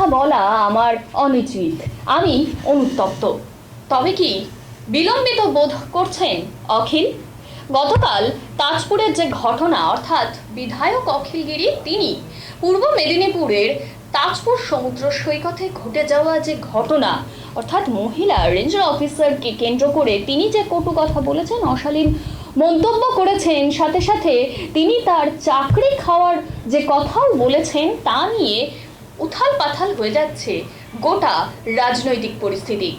কথা বলা আমার অনুচিত, আমি অনুতপ্ত। তবে কি বিলম্বিত বোধ করছেন অখিল? গতকাল তাজপুরের যে ঘটনা, অর্থাৎ বিধায়ক অখিল গিরি তিনি পূর্ব মেদিনীপুরের তাজপুর সমুদ্র সৈকতে ঘটে যাওয়া যে ঘটনা, অর্থাৎ মহিলা রেঞ্জার অফিসারকে কেন্দ্র করে তিনি যে কটু কথা বলেছেন, অশালীন মন্তব্য করেছেন, সাথে সাথে তিনি তার চাকরি খাওয়ার যে কথাও বলেছেন, তা নিয়ে উথাল পাথাল হয়ে যাচ্ছে গোটা রাজনৈতিক পরিস্থিতি।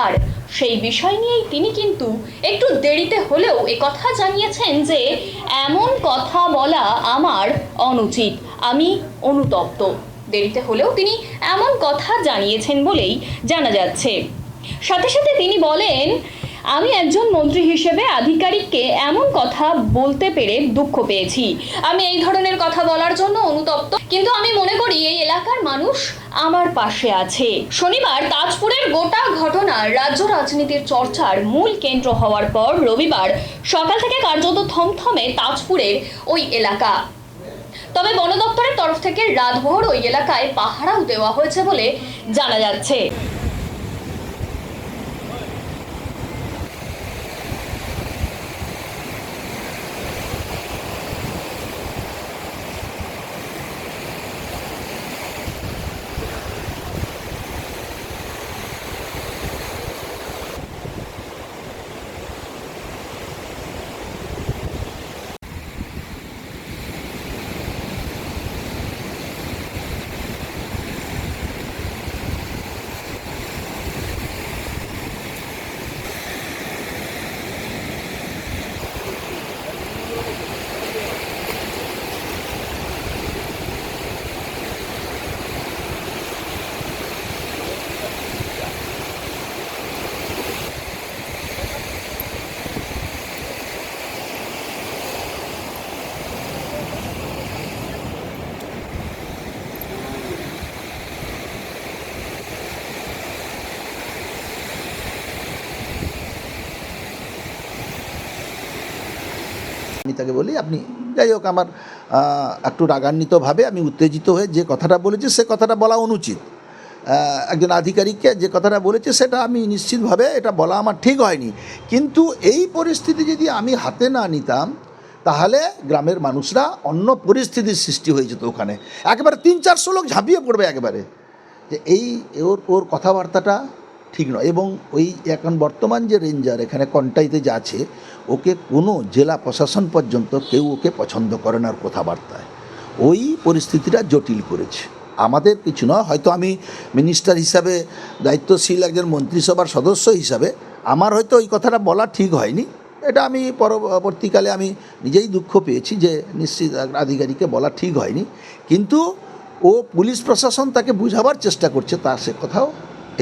আর সেই বিষয় নিয়েই তিনি কিন্তু একটু দেরিতে হলেও কথা জানিয়েছেন যে এমন কথা বলা আমার অনুচিত, আমি অনুতপ্ত। দেরিতে হলেও তিনি এমন কথা জানিয়েছেন বলেই জানা যাচ্ছে। সাথে সাথে তিনি বলেন, আমি একজন মন্ত্রী হিসেবে আধিকারিককে এমন কথা বলতে পেরে দুঃখ পেয়েছি। আমি এই ধরনের কথা বলার জন্য অনুতপ্ত, কিন্তু আমি মনে করি এই এলাকার মানুষ আমার পাশে আছে। শনিবার তাজপুরের গোটা ঘটনা রাজ্য রাজনীতির চর্চার মূল কেন্দ্র হওয়ার পর রবিবার সকাল থেকে কার্যত থমথমে তাজপুরের ওই এলাকা। তবে বন দপ্তরের তরফ থেকে রাতভর ওই এলাকায় পাহারাও দেওয়া হয়েছে বলে জানা যাচ্ছে। আমি তাকে বলি, আপনি যাই হোক, আমার একটু রাগান্বিতভাবে আমি উত্তেজিত হয়ে যে কথাটা বলেছি সে কথাটা বলা অনুচিত। একজন আধিকারিককে যে কথাটা বলেছে সেটা আমি নিশ্চিতভাবে এটা বলা আমার ঠিক হয়নি। কিন্তু এই পরিস্থিতি যদি আমি হাতে না নিতাম তাহলে গ্রামের মানুষরা অন্য পরিস্থিতির সৃষ্টি হয়ে যেত। ওখানে একেবারে 300-400 লোক ঝাঁপিয়ে পড়বে একেবারে, যে ওর কথাবার্তাটা ঠিক নয়। এবং ওই এখন বর্তমান যে রেঞ্জার এখানে কন্টাইতে যা আছে, ওকে কোনো জেলা প্রশাসন পর্যন্ত কেউ ওকে পছন্দ করে না ওর কথাবার্তায়। ওই পরিস্থিতিটা জটিল করেছে। আমাদের কিছু নয়, হয়তো আমি মিনিস্টার হিসাবে, দায়িত্বশীল একজন মন্ত্রিসভার সদস্য হিসাবে আমার হয়তো ওই কথাটা বলা ঠিক হয়নি। এটা আমি পরবর্তীকালে আমি নিজেই দুঃখ পেয়েছি যে নিশ্চিত আধিকারিককে বলা ঠিক হয়নি। কিন্তু ও পুলিশ প্রশাসন তাকে বুঝাবার চেষ্টা করছে, তার সে কথাও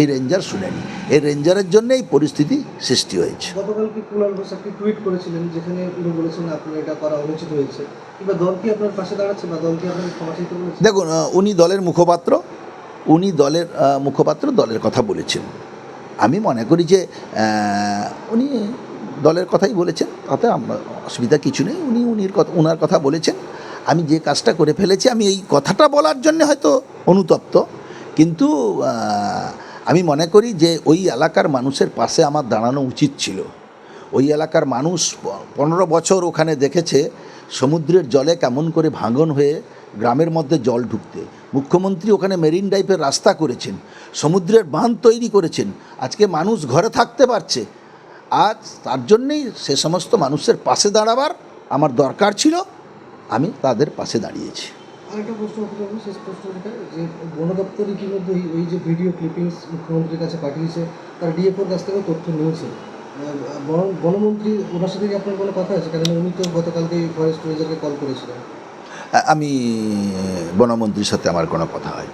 এই রেঞ্জার শুনেনি। এই রেঞ্জারের জন্য এই পরিস্থিতি সৃষ্টি হয়েছে। গতকাল কি কুণাল ঘোষ একটি টুইট করেছিলেন যেখানে উনি বলেছেন আপনার এটা করা অনুচিত হয়েছে, কিংবা দল কি আপনার পাশে দাঁড়াচ্ছে বা দল কি আপনাকে ক্ষমা চাইতে বলেছে? দেখুন, উনি দলের মুখপাত্র দলের কথা বলেছেন। আমি মনে করি যে উনি দলের কথাই বলেছেন, তাতে অসুবিধা কিছু নেই। ওনার কথা বলেছেন। আমি যে কাজটা করে ফেলেছি, আমি এই কথাটা বলার জন্য হয়তো অনুতপ্ত, কিন্তু আমি মনে করি যে ওই এলাকার মানুষের পাশে আমার দাঁড়ানো উচিত ছিল। ওই এলাকার মানুষ 15 বছর ওখানে দেখেছে সমুদ্রের জলে কেমন করে ভাঙন হয়ে গ্রামের মধ্যে জল ঢুকতে। মুখ্যমন্ত্রী ওখানে মেরিন ড্রাইভের রাস্তা করেছেন, সমুদ্রের বাঁধ তৈরি করেছেন। আজকে মানুষ ঘরে থাকতে পারছে। আজ তার জন্যেই সে সমস্ত মানুষের পাশে দাঁড়াবার আমার দরকার ছিল, আমি তাদের পাশে দাঁড়িয়েছি। আরেকটা প্রশ্ন করতে শেষ প্রশ্নটা, যে বন দপ্তর ইতিমধ্যে ওই যে ভিডিও ক্লিপিংস মুখ্যমন্ত্রীর কাছে পাঠিয়েছে, তার ডিএফওর কাছ থেকেও তথ্য নিয়েছে। বনমন্ত্রী ওনার সাথে কি আপনার কোনো কথা আছে? কারণ উনি তো গতকালকে ফরেস্ট রেঞ্জারকে কল করেছিলেন। আমি বনমন্ত্রীর সাথে আমার কোনো কথা হয়।